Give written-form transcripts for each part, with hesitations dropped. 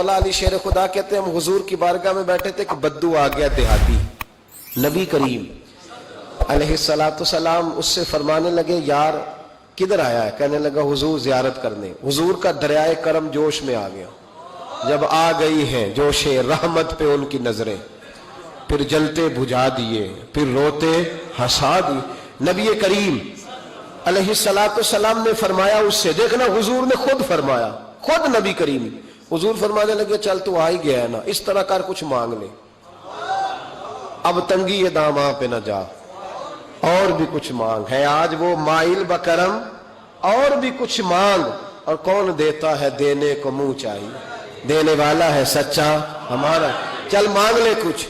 مولا علی شیر خدا کہتے ہیں ہم حضور کی بارگاہ میں بیٹھے تھے کہ بدو آ گیا دیہاتی، نبی کریم علیہ السلام اس سے فرمانے لگے یار کدھر آیا ہے؟ کہنے لگا حضور زیارت کرنے۔ حضور کا دریائے کرم جوش میں آ گیا، جب آ گئی ہیں جوش رحمت پہ ان کی نظریں، پھر جلتے بجھا دیے، پھر روتے ہنسا دیے۔ نبی کریم علیہ السلام نے فرمایا اس سے، دیکھنا حضور نے خود فرمایا، خود نبی کریم حضور فرمانے لگے چل تو آ ہی گیا ہے نا، اس طرح کر کچھ مانگ لے، اب تنگی یہ داماں پہ نہ جا، اور بھی کچھ مانگ ہے آج وہ مائل بکرم، اور بھی کچھ مانگ، اور کون دیتا ہے دینے کو منہ چاہیے، دینے والا ہے سچا ہمارا، چل مانگ لے کچھ۔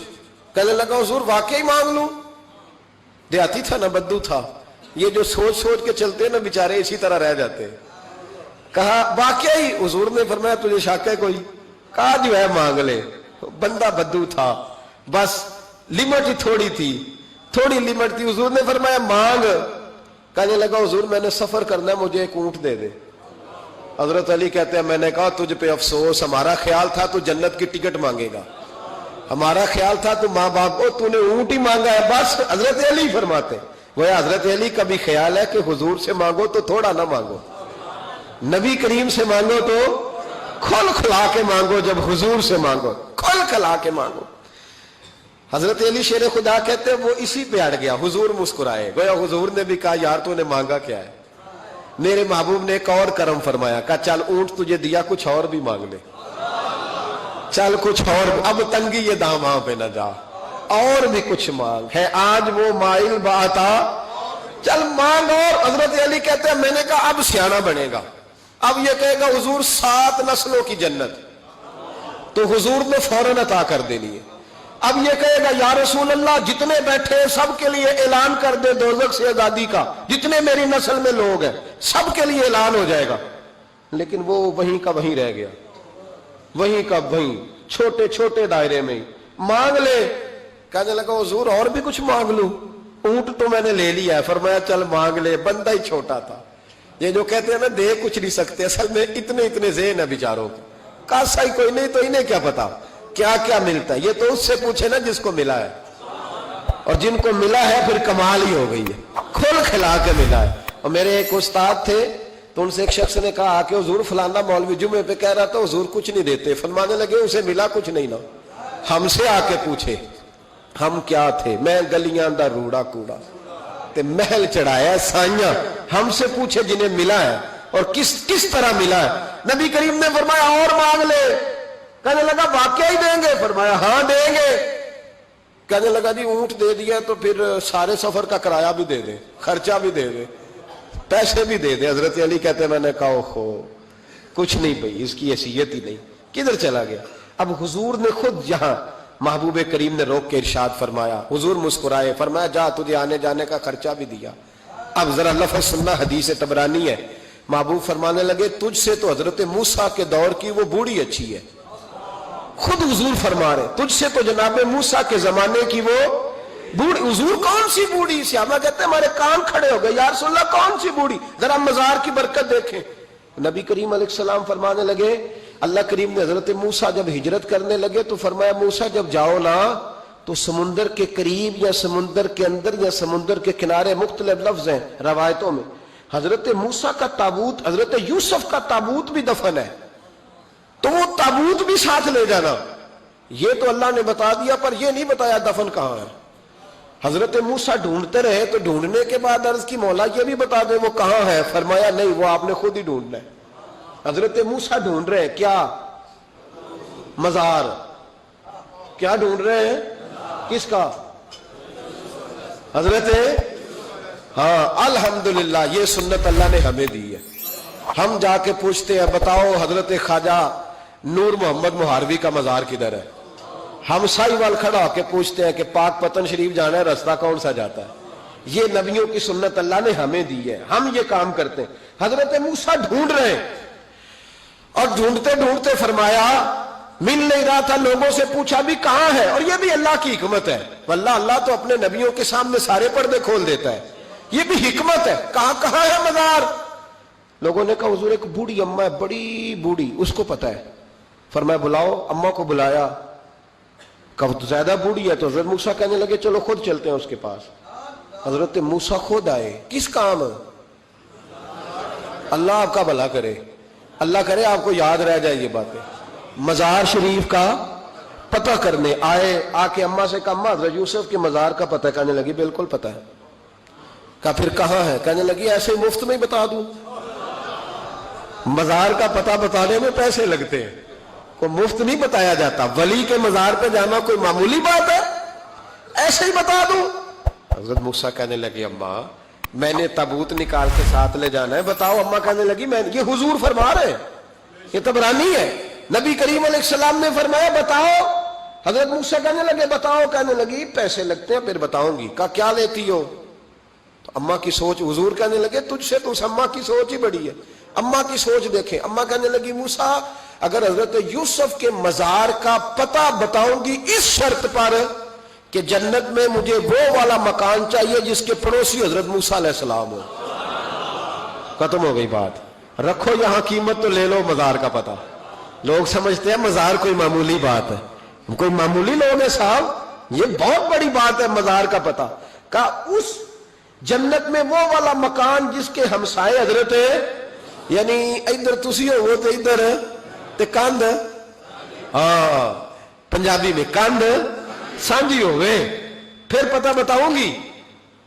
کہنے لگا حضور واقعی مانگ لوں؟ دیہاتی تھا نا، بدو تھا، یہ جو سوچ سوچ کے چلتے ہیں نا بیچارے اسی طرح رہ جاتے ہیں۔ کہا واقعی؟ حضور نے فرمایا تجھے شک ہے کوئی؟ کہا جو ہے مانگ لے۔ بندہ بدو تھا، بس لمٹ ہی تھوڑی تھی، تھوڑی لمٹ تھی۔ حضور نے فرمایا مانگ۔ کہنے لگا حضور میں نے سفر کرنا ہے، مجھے ایک اونٹ دے دے۔ حضرت علی کہتے ہیں میں نے کہا تجھ پہ افسوس، ہمارا خیال تھا تو جنت کی ٹکٹ مانگے گا، ہمارا خیال تھا تو ماں باپ کو، تو نے اونٹ ہی مانگا ہے بس۔ حضرت علی فرماتے وہ حضرت علی کا بھی خیال ہے کہ حضور سے مانگو تو تھوڑا نہ مانگو، نبی کریم سے مانگو تو کھل کھلا کے مانگو، جب حضور سے مانگو کھل کھلا کے مانگو۔ حضرت علی شیر خدا کہتے ہیں وہ اسی پہ اڑ گیا، حضور مسکرائے، گویا حضور نے بھی کہا یار تو نے مانگا کیا ہے؟ میرے محبوب نے ایک اور کرم فرمایا، کہا چل اونٹ تجھے دیا، کچھ اور بھی مانگ لے، چل کچھ اور، اب تنگی یہ داماں پہ نہ جا، اور بھی کچھ مانگ ہے آج وہ مائل باتا، چل مانگ۔ اور حضرت علی کہتے ہیں میں نے کہا اب سیانہ بنے گا، اب یہ کہے گا حضور 7 نسلوں کی جنت، تو حضور نے فوراً عطا کر دینی ہے۔ اب یہ کہے گا یا رسول اللہ جتنے بیٹھے سب کے لیے اعلان کر دے دوزخ سے آزادی کا، جتنے میری نسل میں لوگ ہیں سب کے لیے اعلان ہو جائے گا، لیکن وہ وہیں کا وہیں رہ گیا، وہیں کا وہیں، چھوٹے چھوٹے دائرے میں ہی۔ مانگ لے۔ کہنے لگا حضور اور بھی کچھ مانگ لوں؟ اونٹ تو میں نے لے لیا ہے۔ فرمایا چل مانگ لے۔ بندہ ہی چھوٹا تھا، یہ جو کہتے ہیں نا دے کچھ نہیں سکتے، اصل میں اتنے ذہن ہے بیچاروں کے، کاسا ہی کوئی نہیں تو انہیں کیا پتا کیا کیا ملتا ہے، یہ تو اس سے پوچھے نا جس کو ملا ہے، اور جن کو ملا ہے پھر کمال ہی ہو گئی ہے، کھل کھلا کے ملا ہے۔ اور میرے ایک استاد تھے تو ان سے ایک شخص نے کہا کہ حضور فلانا مولوی جمعے پہ کہہ رہا تھا حضور کچھ نہیں دیتے، فرمانے لگے اسے ملا کچھ نہیں نا، ہم سے آ کے پوچھے ہم کیا تھے، میں گلیاں دا روڑا کوڑا تے محل چڑھایا سائیاں، ہم سے پوچھے جنہیں ملا ہے اور کس طرح ملا ہے۔ نبی کریم نے فرمایا اور مانگ لے۔ کہنے لگا واقعی دیں گے؟ فرمایا ہاں دیں گے۔ کہنے لگا جی اونٹ دے دیا تو پھر سارے سفر کا کرایہ بھی دے دے، خرچہ بھی دے دے، پیسے بھی دے دے۔ حضرت علی کہتے ہیں میں نے کہا اوہو کچھ نہیں بھئی، اس کی حیثیت ہی نہیں، کدھر چلا گیا؟ اب حضور نے خود یہاں محبوب کریم نے روک کے ارشاد فرمایا، حضور مسکرائے، فرمایا جا تجھے آنے جانے کا خرچہ بھی دیا۔ اب ذرا لفظ سننا، حدیث طبرانی ہے، محبوب فرمانے لگے تجھ سے تو حضرت موسیٰ کے دور کی وہ بوڑھی اچھی ہے، خود حضور فرما رہے تجھ سے تو جناب موسیٰ کے زمانے کی وہ بوڑھی۔ حضور کون سی بوڑھی؟ صحابہ کہتے ہیں ہمارے کان کھڑے ہو گئے، یا رسول اللہ کون سی بوڑھی؟ ذرا مزار کی برکت دیکھیں۔ نبی کریم علیہ السلام فرمانے لگے، اللہ کریم نے حضرت موسیٰ جب ہجرت کرنے لگے تو فرمایا موسیٰ جب جاؤ نا تو سمندر کے قریب یا سمندر کے اندر یا سمندر کے کنارے، مختلف لفظ ہیں روایتوں میں، حضرت موسیٰ کا تابوت، حضرت یوسف کا تابوت بھی دفن ہے، تو وہ تابوت بھی ساتھ لے جانا۔ یہ تو اللہ نے بتا دیا پر یہ نہیں بتایا دفن کہاں ہے۔ حضرت موسیٰ ڈھونڈتے رہے تو ڈھونڈنے کے بعد عرض کی مولا یہ بھی بتا دے وہ کہاں ہے؟ فرمایا نہیں، وہ آپ نے خود ہی ڈھونڈنا ہے۔ حضرت موسیٰ ڈھونڈ رہے ہیں کیا؟ مزار۔ کیا ڈھونڈ رہے ہیں؟ کس کا؟ حضرت، ہاں الحمدللہ یہ سنت اللہ نے ہمیں دی ہے۔ ہم جا کے پوچھتے ہیں بتاؤ حضرت خواجہ نور محمد مہاروی کا مزار کدھر ہے؟ ہم سائی وال کھڑا ہو کے پوچھتے ہیں کہ پاک پتن شریف جانا ہے، راستہ کون سا جاتا ہے؟ یہ نبیوں کی سنت اللہ نے ہمیں دی ہے، ہم یہ کام کرتے ہیں۔ حضرت موسیٰ ڈھونڈ رہے ہیں اور ڈھونڈتے ڈھونڈتے فرمایا مل نہیں رہا تھا، لوگوں سے پوچھا بھی کہاں ہے، اور یہ بھی اللہ کی حکمت ہے، واللہ اللہ تو اپنے نبیوں کے سامنے سارے پردے کھول دیتا ہے، یہ بھی حکمت ہے۔ کہاں ہے مزار؟ لوگوں نے کہا حضور ایک بوڑھی اماں ہے، بڑی بوڑھی، اس کو پتا ہے۔ فرمایا بلاؤ. اما کو بلایا, کب زیادہ بوڑھی ہے تو حضرت موسیٰ کہنے لگے چلو خود چلتے ہیں اس کے پاس. حضرت موسیٰ خود آئے. کس کام؟ اللہ آپ کا بھلا کرے, اللہ کرے آپ کو یاد رہ جائے یہ باتیں. مزار شریف کا پتہ کرنے آئے. آ کے اماں سے کہا اماں حضرت یوسف کے مزار کا پتہ. کہنے لگی بالکل پتہ ہے. کہا پھر کہاں ہے؟ کہنے لگی ایسے ہی مفت میں ہی بتا دوں. مزار کا پتہ بتانے میں پیسے لگتے ہیں, کوئی مفت نہیں بتایا جاتا. ولی کے مزار پہ جانا کوئی معمولی بات ہے؟ ایسے ہی بتا دوں. حضرت موسیٰ کہنے لگے اماں میں نے تابوت نکال کے ساتھ لے جانا ہے, بتاؤ. اماں کہنے لگی میں, یہ حضور فرما رہے ہیں, یہ طبرانی ہے, نبی کریم علیہ السلام نے فرمایا بتاؤ. حضرت موسیٰ کہنے لگے بتاؤ. کہنے لگی پیسے لگتے ہیں پھر بتاؤں گی. کہا کیا لیتی ہو؟ تو اماں کی سوچ, حضور کہنے لگے تجھ سے تو اس اماں کی سوچ ہی بڑی ہے. اماں کی سوچ دیکھیں. اماں کہنے لگی موسیٰ اگر حضرت یوسف کے مزار کا پتہ بتاؤں گی اس شرط پر کہ جنت میں مجھے وہ والا مکان چاہیے جس کے پڑوسی حضرت موسیٰ علیہ السلام ہو. ختم ہو گئی بات. رکھو یہاں قیمت تو لے لو مزار کا پتہ. لوگ سمجھتے ہیں مزار کوئی معمولی بات ہے. کوئی معمولی لوگ ہیں صاحب, یہ بہت بڑی بات ہے مزار کا پتہ. کہا اس جنت میں وہ والا مکان جس کے ہمسائے حضرت یعنی ادھر تسی ہو تو ادھر تے کاندھ, ہاں پنجابی میں کاندھ سانجی ہوئے, پھر پتہ بتاؤں گی.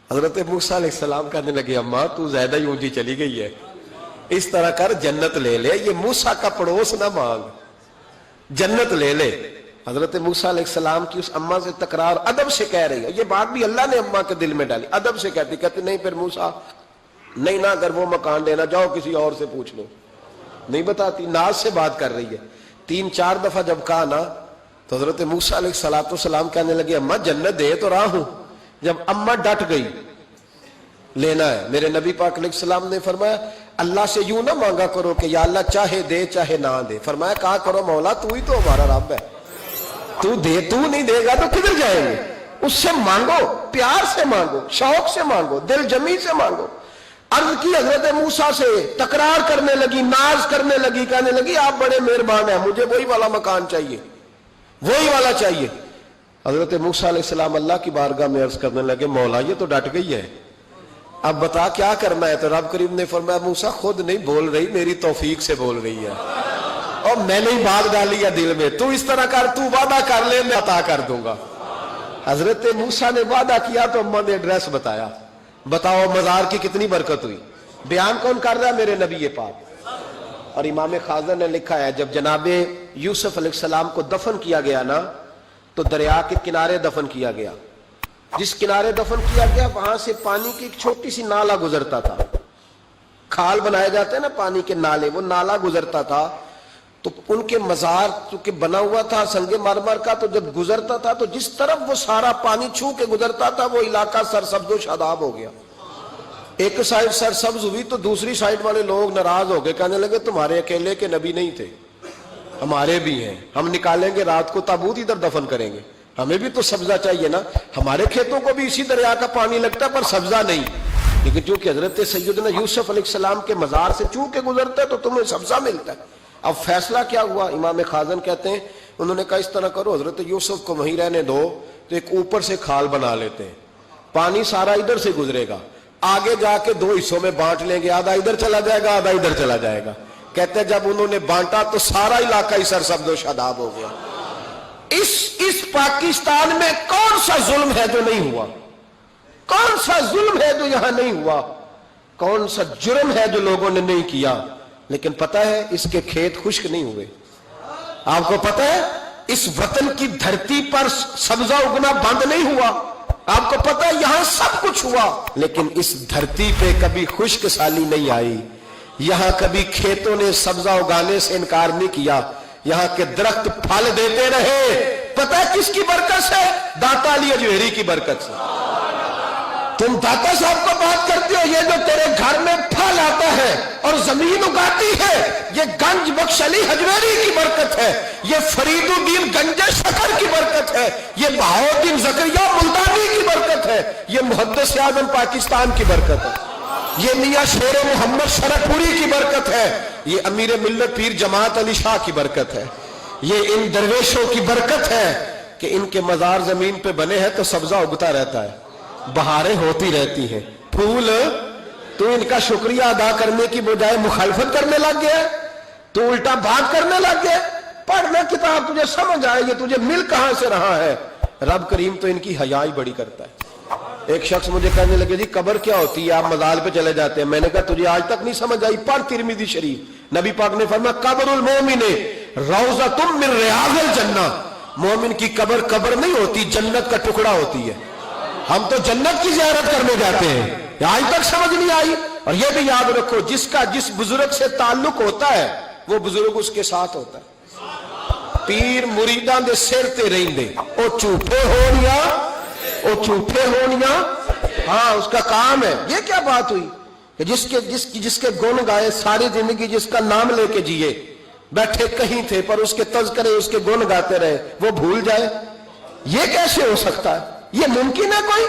حضرت موسیٰ علیہ السلام کہنے لگے اماں تو زیادہ ہی اونچی چلی گئی ہے, اس طرح کر جنت لے لے. یہ موسیٰ کا پڑوس نہ مانگ, جنت لے لے. حضرت موسیٰ علیہ السلام کی اس اماں سے تکرار ادب سے کہہ رہی ہے. یہ بات بھی اللہ نے اماں کے دل میں ڈالی, ادب سے کہتی نہیں پھر موسیٰ نہیں نا, اگر وہ مکان لینا جاؤ کسی اور سے پوچھ لو. نہیں بتاتی, ناز سے بات کر رہی ہے. 3-4 دفعہ جب کہا نا تو حضرت موسیٰ علیہ السلام کہنے لگے اماں جنت دے تو رہا ہوں. جب اماں ڈٹ گئی لینا ہے, میرے نبی پاک علیہ السلام نے فرمایا اللہ سے یوں نہ مانگا کرو کہ یا اللہ چاہے دے چاہے نہ دے. فرمایا کہا کرو مولا تو ہی تو ہمارا رب ہے, تو دے, تو نہیں دے گا تو کدھر جائیں گے. اس سے مانگو, پیار سے مانگو, شوق سے مانگو, دل جمی سے مانگو. عرض کی حضرت موسیٰ سے, تکرار کرنے لگی, ناز کرنے لگی, کہنے لگی آپ بڑے مہربان ہیں, مجھے وہی والا مکان چاہیے, وہی والا چاہیے. حضرت موسیٰ علیہ السلام اللہ کی بارگاہ میں عرض کرنے لگے مولا یہ تو ڈٹ گئی ہے, اب بتا کیا کرنا ہے. تو رب کریم نے فرمایا موسیٰ خود نہیں بول رہی, میری توفیق سے بول رہی ہے, اور میں نے ہی بات ڈالی ہے دل میں. تو اس طرح کر, تو وعدہ کر لے میں عطا کر دوں گا. حضرت موسیٰ نے وعدہ کیا تو اماں نے ایڈریس بتایا. بتاؤ مزار کی کتنی برکت ہوئی. بیان کون کر رہا ہے؟ میرے نبی پاک. اور امام خازن نے لکھا ہے جب جناب یوسف علیہ السلام کو دفن کیا گیا نا تو دریا کے کنارے دفن کیا گیا. جس کنارے دفن کیا گیا وہاں سے پانی کی ایک چھوٹی سی نالا گزرتا تھا. کھال بنائے جاتے ہیں نا پانی کے نالے, وہ نالا گزرتا تھا. تو ان کے مزار چونکہ بنا ہوا تھا سنگ مرمر کا, تو جب گزرتا تھا تو جس طرف وہ سارا پانی چھو کے گزرتا تھا وہ علاقہ سرسبز و شاداب ہو گیا. ایک سائیڈ سرسبز ہوئی تو دوسری سائیڈ والے لوگ ناراض ہو گئے, کہنے لگے تمہارے اکیلے کے نبی نہیں تھے, ہمارے بھی ہیں, ہم نکالیں گے رات کو تابوت ادھر دفن کریں گے, ہمیں بھی تو سبزہ چاہیے نا. ہمارے کھیتوں کو بھی اسی دریا کا پانی لگتا ہے پر سبزہ نہیں, لیکن چونکہ حضرت سیدنا یوسف علیہ السلام کے مزار سے چو کے گزرتا ہے تو تمہیں سبزہ ملتا ہے. اب فیصلہ کیا ہوا؟ امام خازن کہتے ہیں انہوں نے کہا اس طرح کرو حضرت یوسف کو وہیں رہنے دو, تو ایک اوپر سے کھال بنا لیتے ہیں, پانی سارا ادھر سے گزرے گا, آگے جا کے 2 حصوں میں بانٹ لیں گے, آدھا ادھر چلا جائے گا آدھا ادھر چلا جائے گا. کہتے ہیں جب انہوں نے بانٹا تو سارا علاقہ ہی سرسبز و شاداب ہو گیا. اس پاکستان میں کون سا ظلم ہے جو نہیں ہوا؟ کون سا ظلم ہے جو یہاں نہیں ہوا؟ کون سا جرم ہے جو لوگوں نے نہیں کیا؟ لیکن پتہ ہے اس کے کھیت خشک نہیں ہوئے. آپ کو پتہ ہے اس وطن کی دھرتی پر سبزہ اگنا بند نہیں ہوا. آپ کو پتہ ہے یہاں سب کچھ ہوا, لیکن اس دھرتی پہ کبھی خشک سالی نہیں آئی. یہاں کبھی کھیتوں نے سبزہ اگانے سے انکار نہیں کیا, یہاں کے درخت پھل دیتے رہے. پتہ ہے کس کی برکت سے؟ داتا علی اجویری کی برکت سے. تم داتا صاحب کو بات کرتے ہو, یہ جو تیرے گھر میں پھل آتا ہے اور زمین اگاتی ہے یہ گنج بخش علی حجویری کی برکت ہے, یہ فرید الدین گنج شکر کی برکت ہے, یہ بہاؤالدین زکریا ملتانی کی برکت ہے, یہ محدث اعظم پاکستان کی برکت ہے, یہ میاں شیر محمد شرک پوری کی برکت ہے, یہ امیر ملت پیر جماعت علی شاہ کی برکت ہے, یہ ان درویشوں کی برکت ہے کہ ان کے مزار زمین پہ بنے ہیں تو سبزہ اگتا رہتا ہے، بہاریں ہوتی رہتی ہیں، پھول۔ تو ان کا شکریہ ادا کرنے کی بجائے مخالفت کرنے لگ گیا، تو الٹا بھاگ کرنے لگ گیا۔ پڑھنا کتاب، تجھے سمجھ آئے گی تجھے مل کہاں سے رہا ہے۔ رب کریم تو ان کی حیائی بڑی کرتا ہے۔ ایک شخص مجھے کہنے لگے جی قبر کیا ہوتی ہے، آپ مزار پہ چلے جاتے ہیں۔ میں نے کہا تجھے آج تک نہیں سمجھ آئی، پڑھ ترمذی شریف، نبی پاک نے فرمایا قبر المومن روضۃ من ریاض الجنہ، مومن کی قبر قبر نہیں ہوتی، جنت کا ٹکڑا ہوتی ہے۔ ہم تو جنت کی زیارت کرنے جاتے ہیں، آج تک سمجھ نہیں آئی۔ اور یہ بھی یاد رکھو، جس کا جس بزرگ سے تعلق ہوتا ہے وہ بزرگ اس کے ساتھ ہوتا ہے۔ پیر مریداں دے سر تے رہندے، او جھوٹے ہونیا، او جھوٹے ہونیا، ہاں اس کا کام ہے۔ یہ کیا بات ہوئی کہ جس کے گن گائے، ساری زندگی جس کا نام لے کے جیے، بیٹھے کہیں تھے پر اس کے تذکرے اس کے گن گاتے رہے، وہ بھول جائے؟ یہ کیسے ہو سکتا ہے؟ یہ ممکن ہے کوئی؟